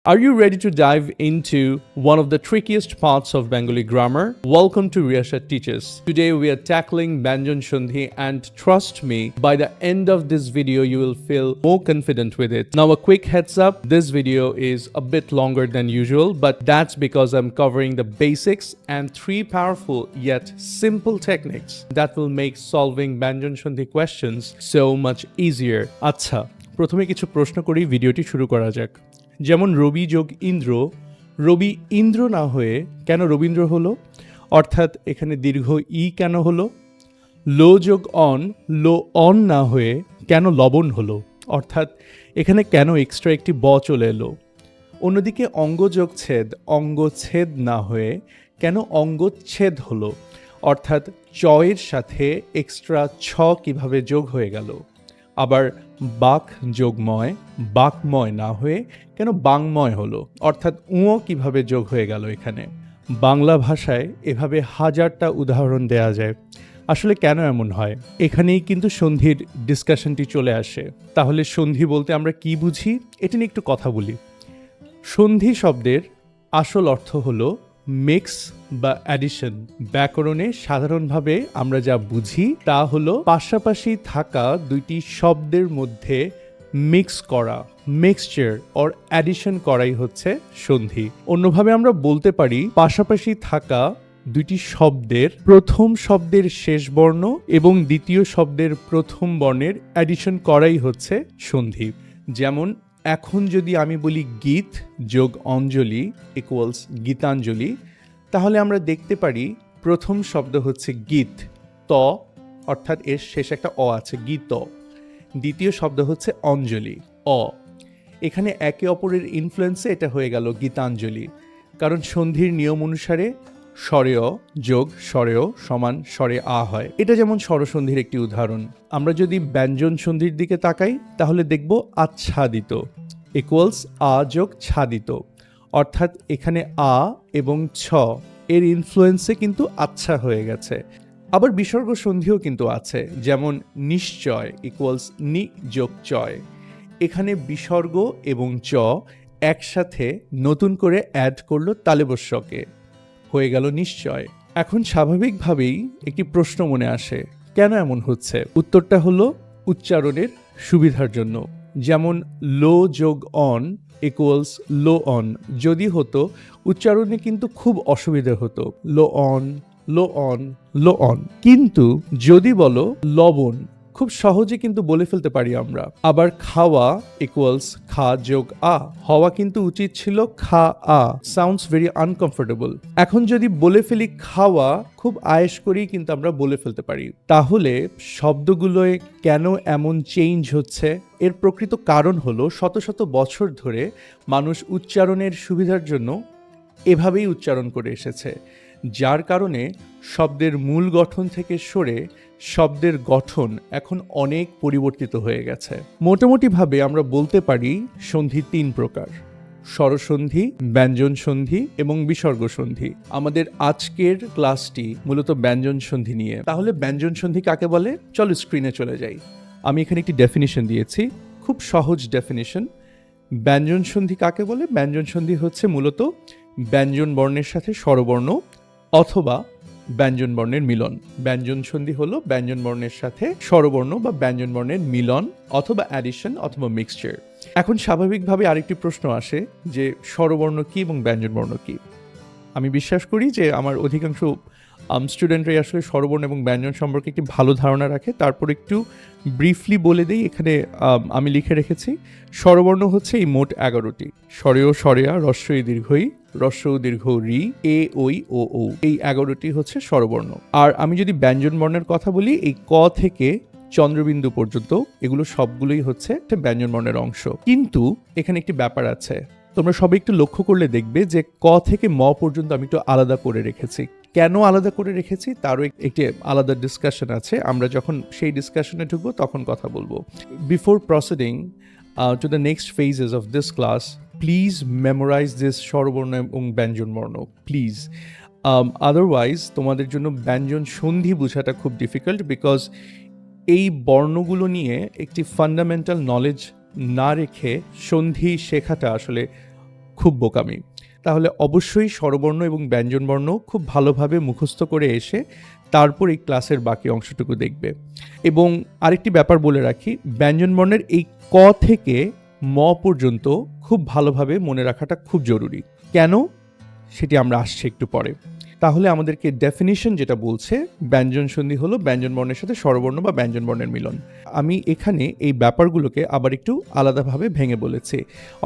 Are you ready to dive into one of the trickiest parts of Bengali grammar? Welcome to Riyashat Teaches. Today we are tackling Banjan Sandhi, and trust me, by the end of this video you will feel more confident with it. Now a quick heads up, this video is a bit longer than usual, but that's because I'm covering the basics and 3 powerful yet simple techniques that will make solving Banjan Sandhi questions so much easier. আচ্ছা, প্রথমে কিছু প্রশ্ন করি ভিডিওটি শুরু করা যাক। যেমন রবি যোগ ইন্দ্র, রবি ইন্দ্র না হয়ে কেন রবীন্দ্র হলো? অর্থাৎ এখানে দীর্ঘ ই কেন হলো? লো যোগ অন, লো অন না হয়ে কেন লবণ হলো? অর্থাৎ এখানে কেন এক্সট্রা একটি ব চলে এলো? অন্যদিকে অঙ্গ যোগ ছেদ, অঙ্গচ্ছেদ না হয়ে কেন অঙ্গচ্ছেদ হলো? অর্থাৎ চয়ের সাথে এক্সট্রা ছ কিভাবে যোগ হয়ে গেল? আবার বাক যোগময়, বাকময় না হয়ে কেন বাংময় হলো? অর্থাৎ উঁও কিভাবে যোগ হয়ে গেল এখানে? বাংলা ভাষায় এভাবে হাজারটা উদাহরণ দেয়া যায়। আসলে কেন এমন হয়? এখানেই কিন্তু সন্ধির ডিসকাশনটি চলে আসে। তাহলে সন্ধি বলতে আমরা কি বুঝি? এটা নিয়ে একটু কথা বলি। সন্ধি শব্দের আসল অর্থ হলো মিক্স বা অ্যাডিশন। ব্যাকরণে সাধারণভাবে আমরা যা বুঝি তা হলো পাশাপাশি থাকা দুইটি শব্দের মধ্যে মিক্স করা, মিক্সচার অর অ্যাডিশন করাই হচ্ছে সন্ধি। অন্যভাবে আমরা বলতে পারি পাশাপাশি থাকা দুইটি শব্দের প্রথম শব্দের শেষ বর্ণ এবং দ্বিতীয় শব্দের প্রথম বর্ণের অ্যাডিশন করাই হচ্ছে সন্ধি। যেমন এখন যদি আমি বলি গীত যোগ অঞ্জলি ইকুয়ালস গীতাঞ্জলি, তাহলে আমরা দেখতে পারি প্রথম শব্দ হচ্ছে গীত, ত অর্থাৎ এর শেষে একটা অ আছে, গীত। দ্বিতীয় শব্দ হচ্ছে অঞ্জলি, অ। এখানে একে অপরের ইনফ্লুয়েন্সে এটা হয়ে গেল গীতাঞ্জলি, কারণ সন্ধির নিয়ম অনুসারে স্বরেয় যোগ স্বরেয় সমান স্বরে আ হয়। এটা যেমন স্বরসন্ধির একটি উদাহরণ। আমরা যদি ব্যঞ্জন সন্ধির দিকে তাকাই তাহলে দেখব আচ্ছাদিত ইকুয়ালস আ যোগ ছাদিত, অর্থাৎ এখানে আ এবং ছ এর ইনফ্লুয়েন্সে কিন্তু আচ্ছা হয়ে গেছে। আবার বিসর্গ সন্ধিও কিন্তু আছে, যেমন নিশ্চয় ইকুয়ালস নি যোগ চয়। এখানে বিসর্গ এবং চ একসাথে নতুন করে অ্যাড করলো তালেবস্যকে, হয়ে গেল নিশ্চয়। এখন স্বাভাবিকভাবেই একটি প্রশ্ন মনে আসে, কেন এমন হচ্ছে? উত্তরটা হলো উচ্চারণের সুবিধার জন্য। যেমন লো যোগ অন ইকুয়ালস লো অন যদি হতো, উচ্চারণে কিন্তু খুব অসুবিধা হতো, লো on low on low on. কিন্তু যদি বলো লবণ, খুব সহজে কিন্তু বলে ফেলতে পারি আমরা। আবার খাওয়া ইকুয়ালস খা যোগ আ, হওয়া কিন্তু উচিত ছিল খা আ, সাউন্ডস ভেরি আনকমফোর্টেবল। এখন যদি বলে ফেলি খাওয়া, খুব আয়েশ করেই কিন্তু আমরা বলে ফেলতে পারি। তাহলে শব্দগুলোয় কেন এমন চেঞ্জ হচ্ছে? এর প্রকৃত কারণ হলো শত শত বছর ধরে মানুষ উচ্চারণের সুবিধার জন্য এভাবেই উচ্চারণ করে এসেছে, যার কারণে শব্দের মূল গঠন থেকে সরে শব্দের গঠন এখন অনেক পরিবর্তিত হয়ে গেছে। মোটামুটিভাবে আমরা বলতে পারি সন্ধি 3 প্রকার: স্বরসন্ধি, ব্যঞ্জন সন্ধি এবং বিসর্গ সন্ধি। আমাদের আজকের ক্লাসটি মূলত ব্যঞ্জন সন্ধি নিয়ে। তাহলে ব্যঞ্জন সন্ধি কাকে বলে? চলো স্ক্রিনে চলে যাই। আমি এখানে একটি ডেফিনিশন দিয়েছি, খুব সহজ ডেফিনিশন। ব্যঞ্জন সন্ধি কাকে বলে? ব্যঞ্জন সন্ধি হচ্ছে মূলত ব্যঞ্জন বর্ণের সাথে স্বরবর্ণ অথবা ব্যঞ্জন বর্ণের মিলন। ব্যঞ্জন সন্ধি হলো ব্যঞ্জন বর্ণের সাথে স্বরবর্ণ বা ব্যঞ্জন বর্ণের মিলন অথবা অ্যাডিশন অথবা মিক্সচার। এখন স্বাভাবিকভাবে আরেকটি প্রশ্ন আসে যে স্বরবর্ণ কি এবং ব্যঞ্জন বর্ণ কি? আমি বিশ্বাস করি যে আমার অধিকাংশ স্টুডেন্টরাই আসলে স্বরবর্ণ এবং ব্যঞ্জন সম্পর্কে একটি ভালো ধারণা রাখে। তারপর একটু ব্রিফলি বলে দিই, এখানে আমি লিখে রেখেছি স্বরবর্ণ হচ্ছে এই মোট 11টি: স্বরেয় স্বরেয়া, রস্বই দীর্ঘই, রস্ব দীর্ঘ রি, এ ওই ও ও, এই 11টি হচ্ছে স্বরবর্ণ। আর আমি যদি ব্যঞ্জন বর্ণের কথা বলি, এই ক থেকে চন্দ্রবিন্দু পর্যন্ত এগুলো সবগুলোই হচ্ছে ব্যঞ্জন বর্ণের অংশ। কিন্তু এখানে একটি ব্যাপার আছে, তোমরা সবাই একটু লক্ষ্য করলে দেখবে যে ক থেকে ম পর্যন্ত আমি একটু আলাদা করে রেখেছি। কেন আলাদা করে রেখেছি তারও একটি আলাদা ডিসকাশন আছে, আমরা যখন সেই ডিসকাশনে ঢুকবো তখন কথা বলবো। Before proceeding to the next phases of this class, please memorise this স্বরবর্ণ এবং ব্যঞ্জন বর্ণ, প্লিজ। আদারওয়াইজ তোমাদের জন্য ব্যঞ্জন সন্ধি বোঝাটা খুব ডিফিকাল্ট, বিকজ এই বর্ণগুলো নিয়ে একটি ফান্ডামেন্টাল নলেজ না রেখে সন্ধি শেখাটা আসলে খুব বোকামি। তাহলে অবশ্যই স্বরবর্ণ এবং ব্যঞ্জনবর্ণ খুব ভালোভাবে মুখস্থ করে এসে তারপর এই ক্লাসের বাকি অংশটুকু দেখবে। এবং আরেকটি ব্যাপার বলে রাখি, ব্যঞ্জনবর্ণের এই ক থেকে ম পর্যন্ত খুব ভালোভাবে মনে রাখাটা খুব জরুরি। কেন, সেটি আমরা আসছি একটু পরে। তাহলে আমাদেরকে ডেফিনিশন যেটা বলছে, ব্যঞ্জন সন্ধি হলো ব্যঞ্জনবর্ণের সাথে স্বরবর্ণ বা ব্যঞ্জনবর্ণের মিলন। আমি এখানে এই ব্যাপারগুলোকে আবার একটু আলাদাভাবে ভেঙে বলেছি,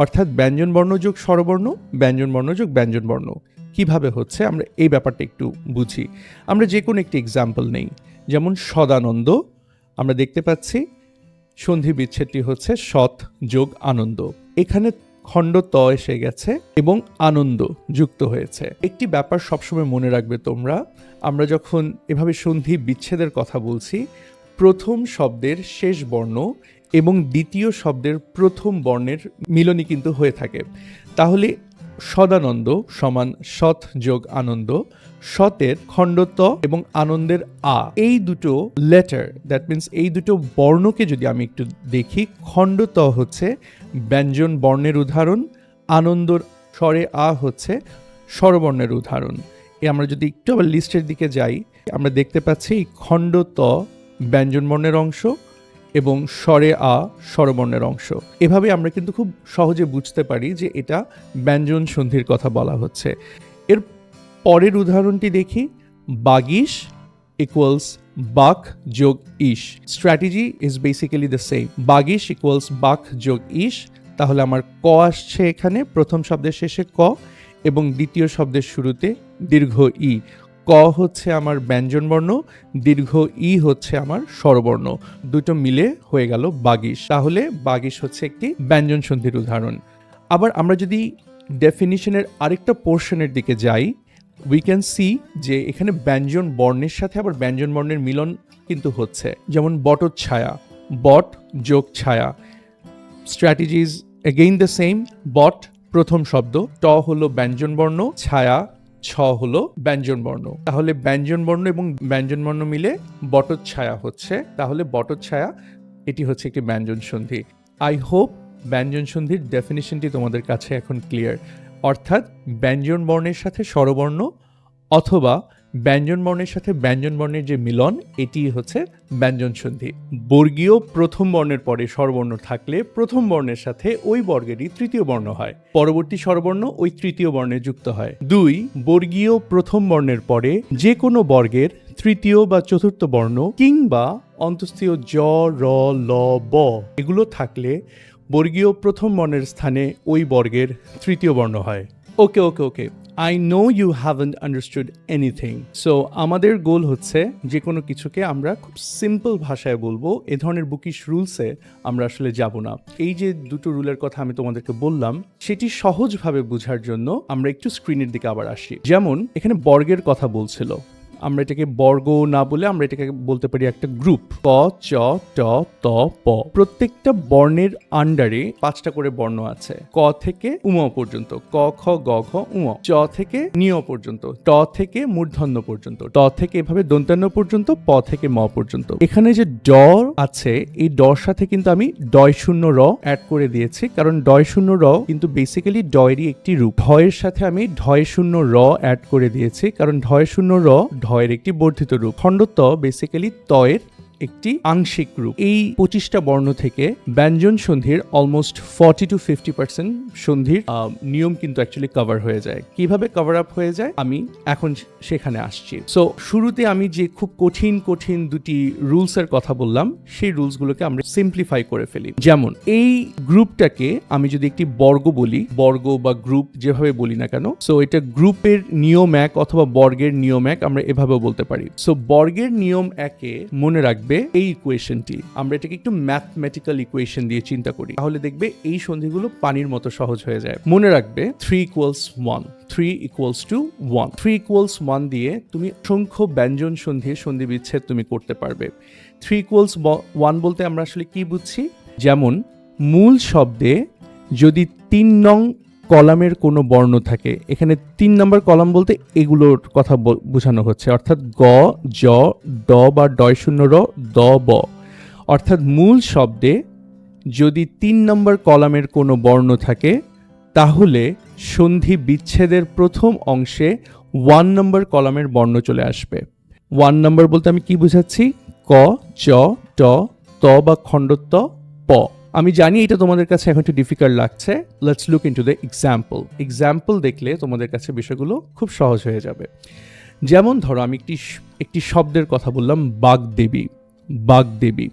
অর্থাৎ ব্যঞ্জনবর্ণ যোগ স্বরবর্ণ, ব্যঞ্জনবর্ণ যোগ ব্যঞ্জনবর্ণ কিভাবে হচ্ছে আমরা এই ব্যাপারটা একটু বুঝি। আমরা যে কোনো একটি এক্সাম্পল নেই, যেমন সদানন্দ। আমরা দেখতে পাচ্ছি সন্ধি বিচ্ছেদটি হচ্ছে সৎ যোগ আনন্দ। এখানে খণ্ড ত এসে গেছে এবং আনন্দ যুক্ত হয়েছে। একটি ব্যাপার সবসময় মনে রাখবে তোমরা, আমরা যখন এভাবে সন্ধি বিচ্ছেদের কথা বলছি, প্রথম শব্দের শেষ বর্ণ এবং দ্বিতীয় শব্দের প্রথম বর্ণের মিলনই কিন্তু হয়ে থাকে। তাহলে সদানন্দ সমান সৎ যোগ আনন্দ, সতের খণ্ড ত এবং আনন্দের আ, এই দুটো লেটার, দ্যাট মিনস এই দুটো বর্ণকে যদি আমি একটু দেখি, খণ্ড ত হচ্ছে ব্যঞ্জন বর্ণের উদাহরণ, আনন্দর স্বরে আ হচ্ছে স্বরবর্ণের উদাহরণ। আমরা যদি একটু আবার লিস্টের দিকে যাই, আমরা দেখতে পাচ্ছি এই খণ্ড ত ব্যঞ্জন বর্ণের অংশ এবং স্বরে আ স্বরবর্ণের অংশ। এভাবে আমরা কিন্তু খুব সহজে বুঝতে পারি যে এটা ব্যঞ্জন সন্ধির কথা বলা হচ্ছে। এর পরের উদাহরণটি দেখি, বাগিশ ইকুয়ালস বাক যোগ ইশ। Strategy is basically the same. Bagish equals বাক যোগ ইশ, তাহলে আমার ক আসছে এখানে প্রথম শব্দের শেষে ক এবং দ্বিতীয় শব্দের শুরুতে দীর্ঘ ই। ক হচ্ছে আমার ব্যঞ্জনবর্ণ, দীর্ঘ ই হচ্ছে আমার স্বরবর্ণ, দুটো মিলে হয়ে গেল বাগিশ। তাহলে বাগিশ হচ্ছে একটি ব্যঞ্জন সন্ধির উদাহরণ। আবার আমরা যদি ডেফিনিশনের আরেকটা পোর্শনের দিকে যাই, উই ক্যান সি যে এখানে ব্যঞ্জন বর্ণের সাথে আবার ব্যঞ্জন বর্ণের মিলন কিন্তু হচ্ছে, যেমন বটচ্ছায়া, বট যোগ ছায়া। Strategy is again the same. বট প্রথম শব্দ, ট হলো ব্যঞ্জন বর্ণ, ছায়া ছ হলো ব্যঞ্জন বর্ণ। তাহলে ব্যঞ্জন বর্ণ এবং ব্যঞ্জন বর্ণ মিলে বটচ্ছায়া হচ্ছে। তাহলে বটচ্ছায়া এটি হচ্ছে একটি ব্যঞ্জন সন্ধি। আই হোপ ব্যঞ্জন সন্ধির ডেফিনিশনটি তোমাদের কাছে এখন ক্লিয়ার। অর্থাৎ ব্যঞ্জন বর্ণের সাথে স্বরবর্ণ অথবা ব্যঞ্জন বর্ণের সাথে ব্যঞ্জন বর্ণের যে মিলন, এটি হচ্ছে ব্যঞ্জন সন্ধি। বর্গীয় প্রথম বর্ণের পরে স্বরবর্ণ থাকলে প্রথম বর্ণের সাথে ওই বর্গেরই তৃতীয় বর্ণ হয়, পরবর্তী স্বরবর্ণ ওই তৃতীয় বর্ণে যুক্ত হয়। 2, বর্গীয় প্রথম বর্ণের পরে যে কোনো বর্গের তৃতীয় বা চতুর্থ বর্ণ কিংবা অন্তস্থীয় জ, র, ল, ব এগুলো থাকলে বর্গীয় প্রথম বর্ণের স্থানে ওই বর্গের তৃতীয় বর্ণ হয়। ওকে ওকে ওকে, I know you haven't understood anything. So আমাদের গোল হচ্ছে যে কোনো কিছুকে আমরা খুব সিম্পল ভাষায় বলবো। এ ধরনের বুকিশ রুলসে আমরা আসলে যাব না। এই যে দুটো রুলের কথা আমি তোমাদেরকে বললাম, সেটি সহজভাবে বোঝার জন্য আমরা একটু স্ক্রিনের দিকে আবার আসি। যেমন এখানে বর্গের কথা বলছিল, আমরা এটাকে বর্গ না বলে আমরা এটাকে বলতে পারি একটা গ্রুপ। ক, চ, ট, ত, প। প্রত্যেকটা বর্ণের আন্ডারে 5টা করে বর্ণ আছে। ক থেকে উম পর্যন্ত, ক, খ, গ, ঘ, উম। চ থেকে নিয় পর্যন্ত, ট থেকে মূর্ধন্য পর্যন্ত, ট থেকে এভাবে দন্তান্ন পর্যন্ত, প থেকে ম পর্যন্ত। এখানে যে ড আছে, এই ডর সাথে কিন্তু আমি ডয় শূন্য র অ্যাড করে দিয়েছি, কারণ ডয় শূন্য র কিন্তু বেসিক্যালি ডয়েরই একটি রূপ। ঢয়ের সাথে আমি ঢয় শূন্য র অ্যাড করে দিয়েছি, কারণ ঢয় শূন্য র ঢয়ের একটি বর্ধিত রূপ। খণ্ড ত বেসিক্যালি তয়ের একটি আংশিক রূপ। এই 25টা বর্ণ থেকে ব্যঞ্জন সন্ধির অলমোস্ট 40 to 50% সন্ধির নিয়ম কিন্তু অ্যাকচুয়ালি কভার হয়ে যায়। কিভাবে কভার আপ হয়ে যায় আমি এখন সেখানে আসছি। সো শুরুতে আমি যে খুব কঠিন কঠিন দুটি রুলসের কথা বললাম, সেই রুলসগুলোকে আমরা সিম্পলিফাই করে ফেলি। যেমন এই গ্রুপটাকে আমি যদি একটি বর্গ বলি, বর্গ বা গ্রুপ যেভাবে বলি না কেন, সো এটা গ্রুপের নিয়ম এক অথবা বর্গের নিয়ম এক, আমরা এভাবেও বলতে পারি। সো বর্গের নিয়ম একে মনে রাখবে এই ইকুয়েশনটি, আমরা এটাকে একটু ম্যাথমেটিক্যাল ইকুয়েশন দিয়ে চিন্তা করি, তাহলে দেখবে এই সন্ধিগুলো পানির মতো সহজ হয়ে যায়। মনে রাখবে 3 = 1, 3 = 1, 3 = 1 দিয়ে তুমি অসংখ্য ব্যঞ্জন সন্ধির সন্ধি বিচ্ছেদ তুমি করতে পারবে। 3 = 1 বলতে আমরা আসলে কি বুঝছি? যেমন মূল শব্দে যদি 3 নং কলামের কোনো বর্ণ থাকে, এখানে 3 নম্বর কলাম বলতে এগুলোর কথা বোঝানো হচ্ছে, অর্থাৎ গ, জ, ড বা ডয় শূন্য র, দ, ব। অর্থাৎ মূল শব্দে যদি 3 নম্বর কলামের কোনো বর্ণ থাকে, তাহলে সন্ধি বিচ্ছেদের প্রথম অংশে 1 নম্বর কলামের বর্ণ চলে আসবে। 1 নম্বর বলতে আমি কি বুঝাচ্ছি? ক, চ, ট, ত বা খণ্ডত্ব, প। আমি জানি এটা তোমাদের কাছে এখন একটু ডিফিকাল্ট লাগছে। Let's look into the example. Example দেখলে তোমাদের কাছে বিষয়গুলো খুব সহজ হয়ে যাবে। যেমন ধরো আমি একটি শব্দের কথা বললাম, বাগদেবী। বাগদেবী,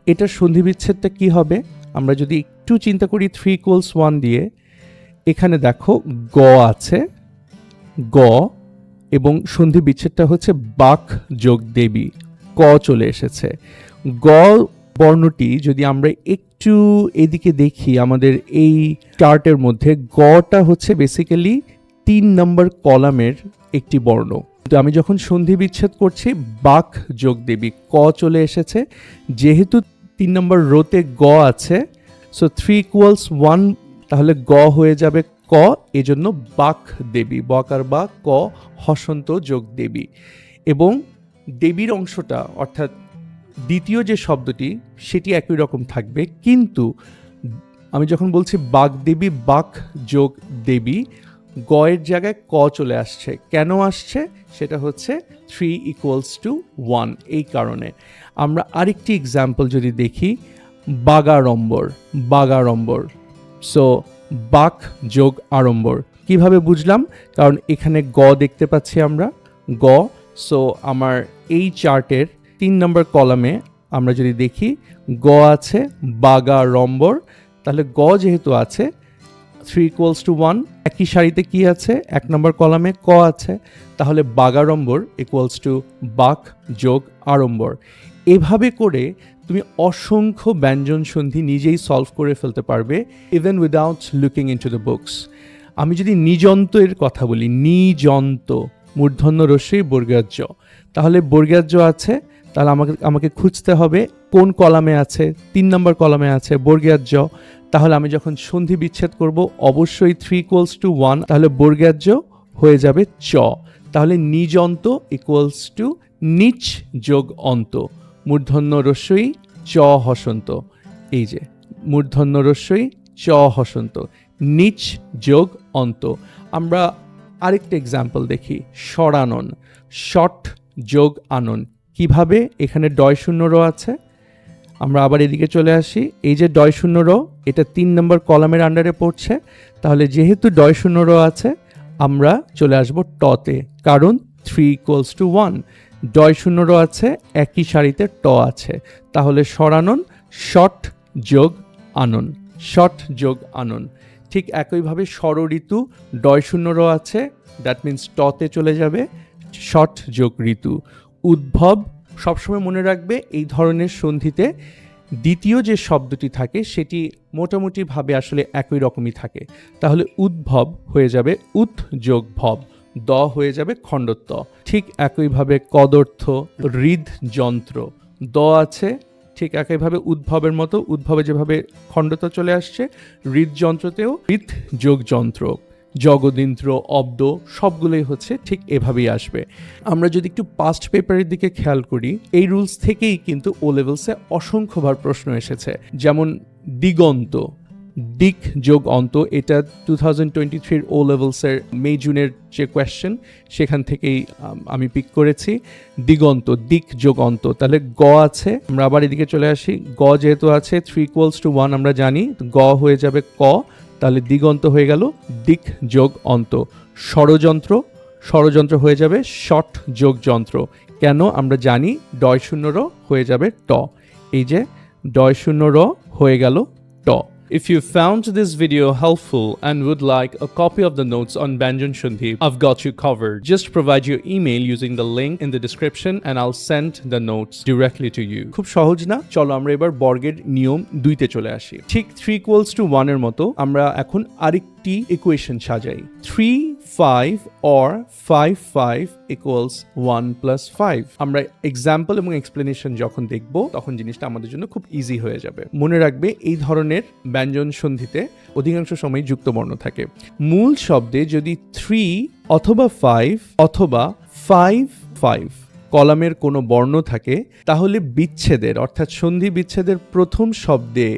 এটার সন্ধি বিচ্ছেদটা কি হবে? আমরা যদি একটু চিন্তা করি 3 = 1 দিয়ে, এখানে দেখো গ আছে, গ, এবং সন্ধি বিচ্ছেদটা হচ্ছে বাক যোগ দেবী, ক চলে এসেছে। গ বর্ণটি যদি আমরা একটু এদিকে দেখি আমাদের এই চার্টের মধ্যে, গটা হচ্ছে বেসিক্যালি 3 নম্বর কলামের একটি বর্ণ। তো আমি যখন সন্ধি বিচ্ছেদ করছি, বাক যোগ দেবী, ক চলে এসেছে। যেহেতু 3 নম্বর রোতে গ আছে, সো 3 = 1, তাহলে গ হয়ে যাবে ক, এজন্য বাক দেবী, বকার বা, ক হসন্ত যোগ দেবী। এবং দেবীর অংশটা অর্থাৎ দ্বিতীয় যে শব্দটি সেটি একই রকম থাকবে, কিন্তু আমি যখন বলছি বাগদেবী, বাক যোগ দেবী, গ এর জায়গায় ক চলে আসছে। কেন আসছে? সেটা হচ্ছে 3 = 1, এই কারণে। আমরা আরেকটি এক্সাম্পল যদি দেখি, বাগাড়ম্বর। বাগাড়ম্বর, সো বাক যোগ আড়ম্বর। কিভাবে বুঝলাম? কারণ এখানে গ দেখতে পাচ্ছি আমরা, গ। সো আমার এই চার্টের 3 নম্বর কলামে আমরা যদি দেখি গ আছে, বাগাড়ম্বর, তাহলে গ যেহেতু আছে 3 = 1, একই সারিতে কি আছে? 1 নম্বর কলামে ক আছে, তাহলে বাগাড়ম্বর = বাক যোগ আড়ম্বর। এভাবে করে তুমি অসংখ্য ব্যঞ্জন সন্ধি নিজেই সলভ করে ফেলতে পারবে, even without looking into the books. আমি যদি নিযন্ত এর কথা বলি, নিযন্ত, মূর্ধন্য রস্যই বর্গীয়, তাহলে বর্গীয় আছে, তাহলে আমাকে খুঁজতে হবে কোন কলামে আছে? 3 নম্বর কলামে আছে বর্গীয়। তাহলে আমি যখন সন্ধি বিচ্ছেদ করব অবশ্যই 3 = 1, তাহলে বর্গীয় হয়ে যাবে চ। তাহলে নিযন্ত = নিচ যোগ অন্ত, মূর্ধন্য রস্যই চ হসন্ত। এই যে মূর্ধন্য রস্যই চ হসন্ত, নিচ যোগ অন্ত। আমরা আরেকটা এক্সাম্পল দেখি, সরানন, শট যোগ আনন। কিভাবে? এখানে ডয় শূন্য র আছে, আমরা আবার এদিকে চলে আসি। এই যে ডয় শূন্য র, এটা 3 নম্বর কলামের আন্ডারে পড়ছে, তাহলে যেহেতু ডয় শূন্য র আছে, আমরা চলে আসব টতে, কারণ 3 = 1, ডয় শূন্য র আছে, একই সারিতে ট আছে, তাহলে সরানন, শট যোগ আনন, শট যোগ আনন। ঠিক একইভাবে ষড়ঋতু, ডয় শূন্য র আছে, দ্যাট মিন্স টতে চলে যাবে, শট যোগ ঋতু। উদ্ভব, সবসময় মনে রাখবে এই ধরনের সন্ধিতে দ্বিতীয় যে শব্দটি থাকে সেটি মোটামুটিভাবে আসলে একই রকমই থাকে। তাহলে উদ্ভব হয়ে যাবে উৎ যোগ ভব, দ হয়ে যাবে খণ্ডত্ব। ঠিক একইভাবে কদর্থ, হৃদযন্ত্র, দ আছে, ঠিক একইভাবে উদ্ভবের মতো, উদ্ভবে যেভাবে খণ্ডত্ব চলে আসছে, হৃদযন্ত্রতেও হৃদ যোগ যন্ত্র, জগদিন্দ্র, অব্দ, সবগুলোই হচ্ছে ঠিক এভাবেই আসবে। আমরা যদি একটু পাস্ট পেপারের দিকে খেয়াল করি, এই রুলস থেকেই কিন্তু ও লেভেলসে অসংখ্যবার প্রশ্ন এসেছে। যেমন দিগন্ত, দিক যোগ অন্ত, এটা 2023 ও লেভেলসের মে জুনের যে কোয়েশ্চেন সেখান থেকেই আমি পিক করেছি। দিগন্ত, দিক যোগ অন্ত, তাহলে গ আছে, আমরা আবার এদিকে চলে আসি, গ যেহেতু আছে 3 = 1 আমরা জানি, গ হয়ে যাবে ক, তাহলে দিগন্ত হয়ে গেল দিক যোগ অন্ত। ষড়যন্ত্র, ষড়যন্ত্র হয়ে যাবে শট যোগ যন্ত্র। কেন? আমরা জানি ডয় শূন্য র হয়ে যাবে ট, এই যে ডয় শূন্য র হয়ে গেল ট। If you found this video helpful and would like a copy of the notes on Banjan Shundi, I've got you covered. Just provide your email using the link in the description and I'll send the notes directly to you. খুব সহজ না? চলো আমরা এবার বর্গের নিয়ম 2 তে চলে আসি। ঠিক 3 = 1 এর মতো আমরা এখন আরেকটি ইকুয়েশন সাজাই। 3, 5 or 5, 5 = 1 + 5। আমরা এক্সাম্পল এবং এক্সপ্লেনেশন যখন দেখব তখন জিনিসটা আমাদের জন্য খুব ইজি হয়ে যাবে। মনে রাখবে এই ধরনের ব্যঞ্জন সন্ধিতে অধিকাংশ সময় যুক্ত বর্ণ থাকে। মূল শব্দে যদি 3 অথবা 5 অথবা 5, 5 কলামের কোনো বর্ণ থাকে তাহলে বিচ্ছেদের অর্থাৎ সন্ধি বিচ্ছেদের প্রথম শব্দে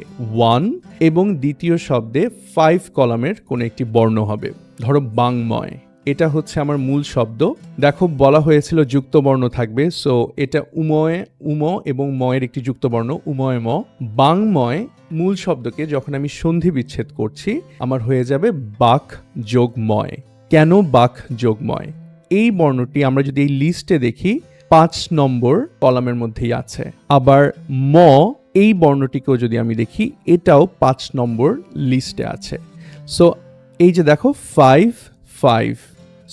1 এবং দ্বিতীয় শব্দে 5 কলামের কোনো একটি বর্ণ হবে। ধরো বাংময়, এটা হচ্ছে আমার মূল শব্দ। দেখো বলা হয়েছিল যুক্ত বর্ণ থাকবে, সো এটা উময় উম এবং ময়ের একটি যুক্ত বর্ণ উময় ম। বাংময় মূল শব্দকে যখন আমি সন্ধি বিচ্ছেদ করছি আমার হয়ে যাবে বাক যোগ ময়। কেন বাক যোগ ময়? এই বর্ণটি আমরা যদি এই লিস্টে দেখি 5 নম্বর কলামের মধ্যেই আছে। আবার ম এই বর্ণটিকেও যদি আমি দেখি এটাও 5 নম্বর লিস্টে আছে। সো এই যে দেখো 5 5,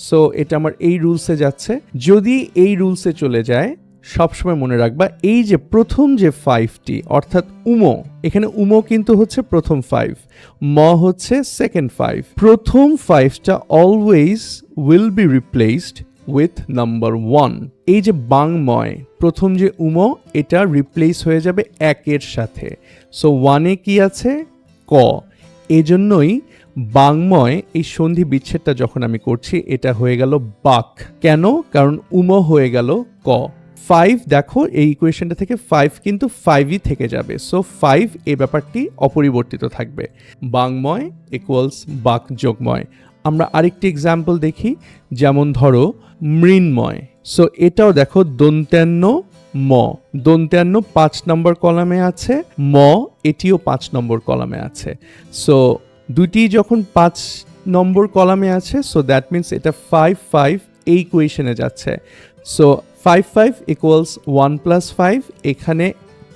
সো এটা আমার এই রুলসে যাচ্ছে। যদি এই রুলসে চলে যায় সবসময় মনে রাখবা এই যে প্রথম যে 5টি অর্থাৎ উমো, এখানে উমো কিন্তু হচ্ছে প্রথম 5, ম হচ্ছে সেকেন্ড 5। প্রথম 5টা always will be replaced with number 1। এই যে বাংময় প্রথম যে উমো এটা রিপ্লেস হয়ে যাবে 1 এর সাথে। সো 1 এ কি আছে? ক। এজন্যই বাংময় এই সন্ধি বিচ্ছেদটা যখন আমি করছি এটা হয়ে গেল বাক। কেন? কারণ উমো হয়ে গেল ক। 5 দেখো এই ইকুয়েশনটা থেকে 5 কিন্তু 5ই থেকে যাবে, সো 5 এই ব্যাপারটি অপরিবর্তিত থাকবে। বাংময় ইকুয়ালস বাক যোগময়। আমরা আরেকটি এক্সাম্পল দেখি, যেমন ধরো মৃন্ময়। সো এটাও দেখো দন্ত্যান্ন ম, দন্ত্যান্ন 5 নম্বর কলামে আছে, ম এটিও 5 নম্বর কলামে আছে। সো দুটি যখন 5 নম্বর কলামে আছে, সো দ্যাট মিনস এটা 5 5 এই ইকুয়েশনে যাচ্ছে। So 5 5 equals 1 plus 5। এখানে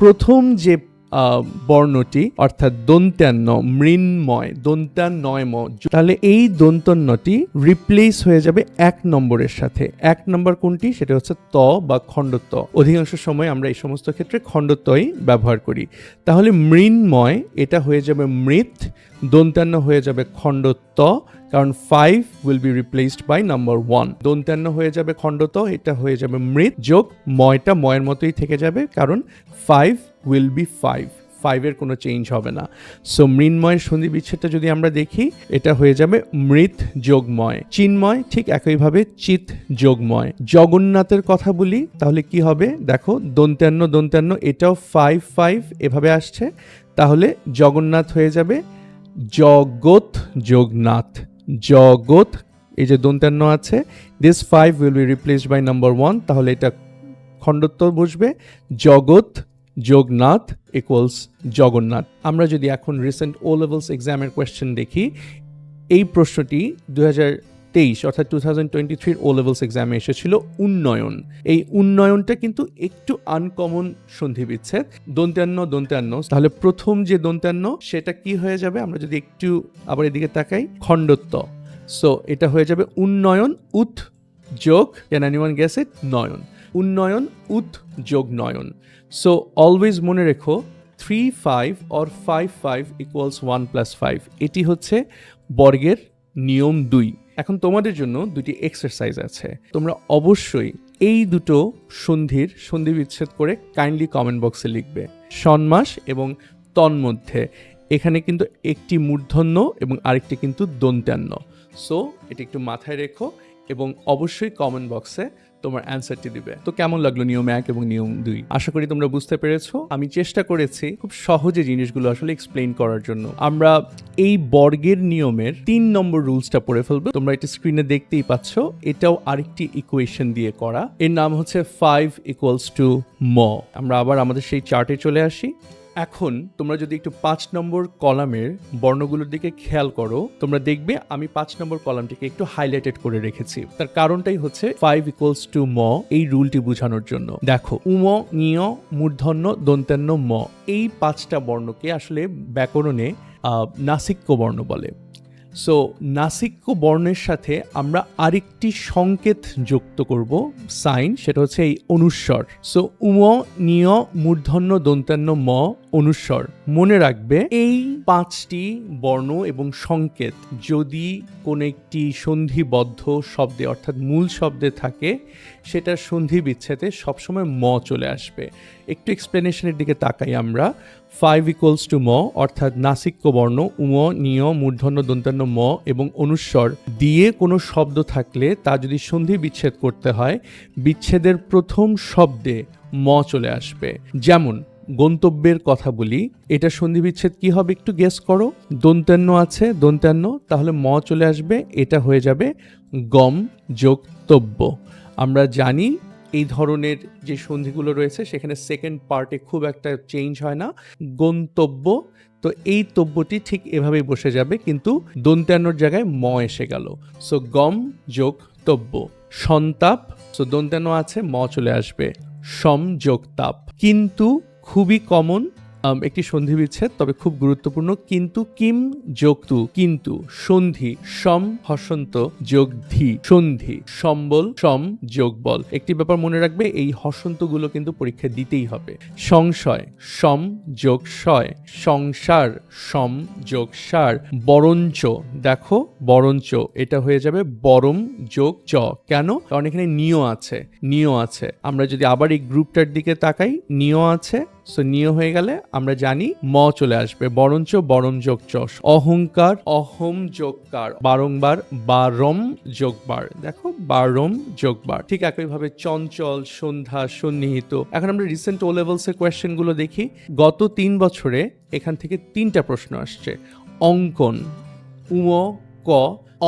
প্রথম যে বর্ণটি অর্থাৎ দন্ত্যান্ন মৃন্ময় দন্ত্যান্নয় ম, তাহলে এই দন্তন্যটি রিপ্লেস হয়ে যাবে 1 নম্বরের সাথে। 1 নম্বর কোনটি? সেটা হচ্ছে ত বা খণ্ডত্ব। অধিকাংশ সময় আমরা এই সমস্ত ক্ষেত্রে খণ্ডত্বই ব্যবহার করি। তাহলে মৃন্ময় এটা হয়ে যাবে মৃত, দন্ত্যান্ন হয়ে যাবে খণ্ডত্ব, কারণ 5 will be replaced by number 1। দন্ত্যান্ন হয়ে যাবে খণ্ডত, এটা হয়ে যাবে মৃত যোগ ময়টা ময়ের মতোই থেকে যাবে, কারণ 5 উইল বি 5 এর কোনো চেঞ্জ হবে না। সো মৃন্ময়ের সন্ধি বিচ্ছেদটা যদি আমরা দেখি এটা হয়ে যাবে মৃত যোগময়। চিন্ময় ঠিক একইভাবে চিত যোগময়। জগন্নাথের কথা বলি তাহলে কি হবে? দেখো দন্ত্যান্ন দন্ত্যান্ন এটাও 5 5 এভাবে আসছে, তাহলে জগন্নাথ হয়ে যাবে জগৎ যোগনাথ। জগৎ এই যে দন্ত্যান্ন আছে, this 5 will be replaced by number 1, তাহলে এটা খণ্ডত্ব বসবে জগৎ যোগনাথ ইকুয়ালস জগন্নাথ। আমরা যদি এখন রিসেন্ট ও লেভেলস এক্সামের কোয়েশ্চেন দেখি, এই প্রশ্নটি 2023 অর্থাৎ 2023 ও লেভেলস এক্সামে এসেছিল উন্নয়ন। এই উন্নয়নটা কিন্তু একটু আনকমন সন্ধি বিচ্ছেদ, দন্ত্যান্ন দন্ত্যান্ন। তাহলে প্রথম যে দন্ত্যান্ন সেটা কি হয়ে যাবে? আমরা যদি একটু আবার এদিকে তাকাই, খণ্ডত্ব। সো এটা হয়ে যাবে উন্নয়ন উৎ যোগ, ক্যান এনিওয়ান গেস ইট, নয়ন। উন্নয়ন উৎ যোগ নয়ন। সো অলওয়েজ মনে রেখো 3 5 or 5 5 ইকুয়ালস 1 প্লাস 5। এটি হচ্ছে বর্গের নিয়ম 2। এখন তোমাদের জন্য দুটি এক্সারসাইজ আছে, তোমরা অবশ্যই এই দুটো সন্ধি বিচ্ছেদ করে কাইন্ডলি কমেন্ট বক্সে লিখবে। ষণ্মাস এবং তন্মধ্যে এখানে কিন্তু একটি মূর্ধন্য এবং আরেকটি কিন্তু দন্ত্যান্ন। সো এটা একটু মাথায় রেখো এবং অবশ্যই কমেন্ট বক্সে তোমার অ্যান্সারটি দিবে। তো কেমন লাগলো নিয়ম 1 এবং নিয়ম 2? আশা করি তোমরা বুঝতে পেরেছো। আমি চেষ্টা করেছি খুব সহজে জিনিসগুলো আসলে এক্সপ্লেইন করার জন্য। আমরা এই বর্গের নিয়মের 3 নম্বর রুলসটা পড়ে ফেলবো। তোমরা এটা স্ক্রিনে দেখতেই পাচ্ছ, এটাও আরেকটি ইকুয়েশন দিয়ে করা। এর নাম হচ্ছে 5 ইকুয়ালস টু ম। আমরা আবার আমাদের সেই চার্টে চলে আসি। এখন তোমরা যদি একটু 5 নম্বর কলামের বর্ণগুলোর দিকে খেয়াল করো, তোমরা দেখবে আমি 5 নম্বর কলামটিকে একটু হাইলাইটেড করে রেখেছি। তার কারণটাই হচ্ছে 5 ইকুয়ালস টু ম এই রুলটি বোঝানোর জন্য। দেখো উম নিয় মূর্ধন্য দন্ত্যান্ন ম, এই 5টা বর্ণকে আসলে ব্যাকরণে নাসিক্য বর্ণ বলে। সো নাসিক্য বর্ণের সাথে আমরা আরেকটি সংকেত যুক্ত করব, সাইন, সেটা হচ্ছে এই অনুস্বর। সো উম নিয় মূর্ধন্য দন্ত্যান্ন ম, অনুস্বর। মনে রাখবে এই 5টি বর্ণ এবং সংকেত যদি কোনো একটি সন্ধিবদ্ধ শব্দে অর্থাৎ মূল শব্দে থাকে সেটার সন্ধি বিচ্ছেদে সবসময় ম চলে আসবে। একটু এক্সপ্লেনেশনের দিকে তাকাই আমরা। 5 ইকুয়ালস টু ম অর্থাৎ নাসিক্য বর্ণ উম, নিয়, মূর্ধন্য, দন্তান্ন, ম এবং অনুস্বর দিয়ে কোনো শব্দ থাকলে তা যদি সন্ধি বিচ্ছেদ করতে হয় বিচ্ছেদের প্রথম শব্দে ম চলে আসবে। যেমন গন্তব্যের কথা বলি, এটা সন্ধি বিচ্ছেদ কি হবে একটু গেস করো। দন্তান্ন আছে, দন্তান্ন, তাহলে ম চলে আসবে, এটা হয়ে যাবে গম যোগ তব্য। আমরা জানি এই ধরনের যে সন্ধিগুলো রয়েছে সেখানে সেকেন্ড পার্টে খুব একটা চেঞ্জ হয় না, গন্তব্য। তো এই তব্যটি ঠিক এভাবেই বসে যাবে, কিন্তু দন্তান্নর জায়গায় ম এসে গেল। সো গম যোগ তব্য। সন্তাপ, সো দন্তান্ন আছে, ম চলে আসবে, সম যোগ তাপ। কিন্তু খুবই কমন একটি সন্ধি বিচ্ছেদ, তবে খুব গুরুত্বপূর্ণ, কিন্তু কিম যোগ তু, কিন্তু সন্ধি সম হসন্ত যোগ ধি, সন্ধি সম্বল সম যোগ বল। একটি ব্যাপার মনে রাখবে, এই হসন্তগুলো কিন্তু পরীক্ষা দিতেই হবে। সংশয় সম যোগ শয়, সংসার সম যোগ সার। বরঞ্চ, দেখো বরঞ্চ এটা হয়ে যাবে বরম যোগ চ। কেন? কারণ এখানে নিয় আছে, নিয় আছে। আমরা যদি আবার এই গ্রুপটার দিকে তাকাই, নিয় আছে, সো নিয় হয়ে গেলে আমরা জানি ম চলে আসবে, বরঞ্চ বরম যোগ চ। অহংকার অহম যোগকার, বারংবার বারম যোগবার, দেখো বারম যোগবার। ঠিক একইভাবে চঞ্চল, সন্ধ্যা, সন্নিহিত। এখন আমরা রিসেন্ট ও লেভেলস এর কোয়েশ্চেন গুলো দেখি। গত 3 বছরে এখান থেকে 3টা প্রশ্ন আসছে। অঙ্কন উম ক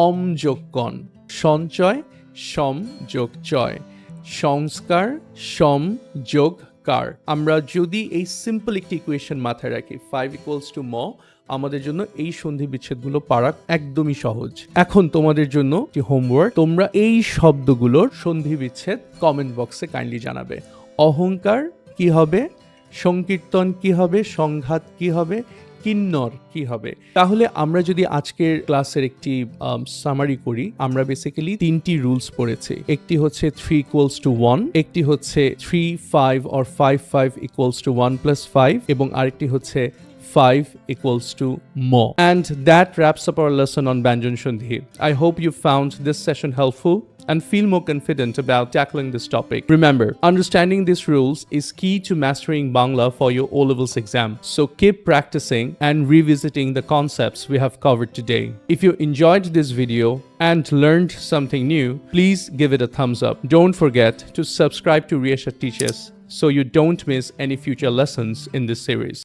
অম যোগ কন, সঞ্চয় সম যোগ চয়, সংস্কার সম যোগ কার। আমরা যদি এই সিম্পল একটি ইকুয়েশন মাথায় রাখি 5 ইকুয়ালস টু ম, আমাদের জন্য এই সন্ধি বিচ্ছেদগুলো পারা একদমই সহজ। এখন তোমাদের জন্য কি হোমওয়ার্ক, তোমরা এই শব্দগুলোর সন্ধি বিচ্ছেদ কমেন্ট বক্সে কাইন্ডলি জানাবে। অহংকার কি হবে, সংকীর্তন কি হবে, সংঘাত কি হবে, কিন্নর কি হবে। তাহলে আমরা যদি আজকের ক্লাসের একটি সামারি করি, আমরা বেসিক্যালি 3টি রুলস পড়েছি। একটি হচ্ছে 3 ইকুয়ালস টু 1, একটি হচ্ছে 3 5 or 5 5 ইকুয়ালস টু 1 plus 5, এবং আরেকটি হচ্ছে 5 equals to mo. And that wraps up our lesson on Banjan Shandhi. I hope you found this session helpful and feel more confident about tackling this topic. Remember, understanding these rules is key to mastering Bangla for your O-levels exam. So keep practicing and revisiting the concepts we have covered today. If you enjoyed this video and learned something new, please give it a thumbs up. Don't forget to subscribe to Riesha Teaches so you don't miss any future lessons in this series.